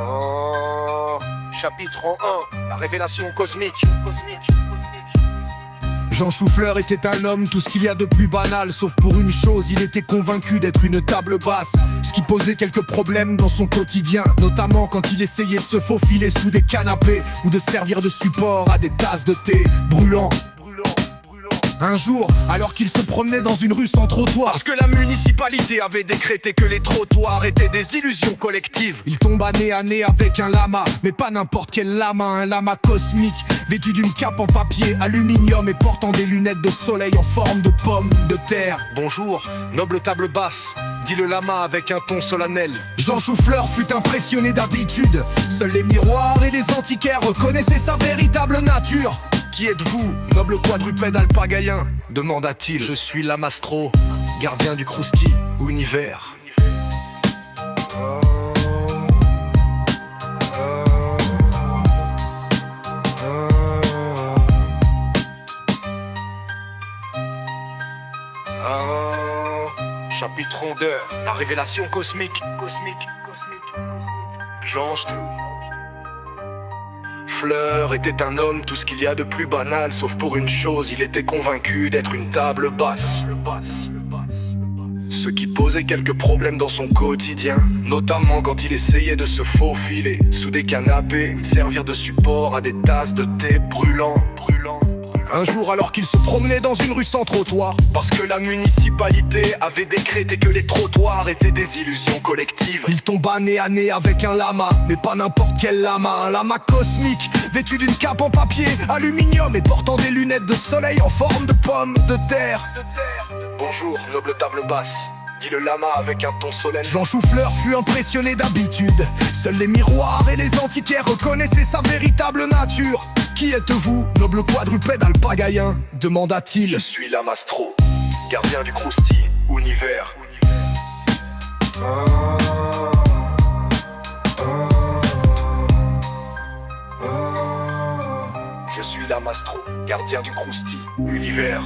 Oh, chapitre 1, la révélation cosmique. Jean Choufleur était un homme, tout ce qu'il y a de plus banal. Sauf pour une chose, il était convaincu d'être une table basse. Ce qui posait quelques problèmes dans son quotidien, notamment quand il essayait de se faufiler sous des canapés ou de servir de support à des tasses de thé brûlant. Un jour, alors qu'il se promenait dans une rue sans trottoir, Parce que la municipalité avait décrété que les trottoirs étaient des illusions collectives, il tomba nez à nez avec un lama, mais pas n'importe quel lama, un lama cosmique, vêtu d'une cape en papier, aluminium et portant des lunettes de soleil en forme de pomme de terre. Bonjour, noble table basse, dit le lama avec un ton solennel. Jean Choufleur fut impressionné d'habitude. Seuls les miroirs et les antiquaires reconnaissaient sa véritable nature. Qui êtes-vous, noble quadrupède alpagaïen demanda-t-il. Je suis Lamastro, gardien du Krusty univers. Chapitre 2, la révélation cosmique. Jean Choufleur était un homme, tout ce qu'il y a de plus banal. Sauf pour une chose, il était convaincu d'être une table basse. Ce qui posait quelques problèmes dans son quotidien, notamment quand il essayait de se faufiler sous des canapés, servir de support à des tasses de thé brûlant. Un jour, alors qu'il se promenait dans une rue sans trottoir, Parce que la municipalité avait décrété que les trottoirs étaient des illusions collectives, il tomba nez à nez avec un lama, mais pas n'importe quel lama, un lama cosmique, vêtu d'une cape en papier, aluminium et portant des lunettes de soleil en forme de pomme de terre. Bonjour, noble table basse, dit le lama avec un ton solennel. Jean Choufleur fut impressionné d'habitude. Seuls les miroirs et les antiquaires reconnaissaient sa véritable nature. Qui êtes-vous, noble quadrupède alpagaïen demanda-t-il. Je suis Lamastro, gardien du Krusty univers. Je suis Lamastro, gardien du Krusty univers.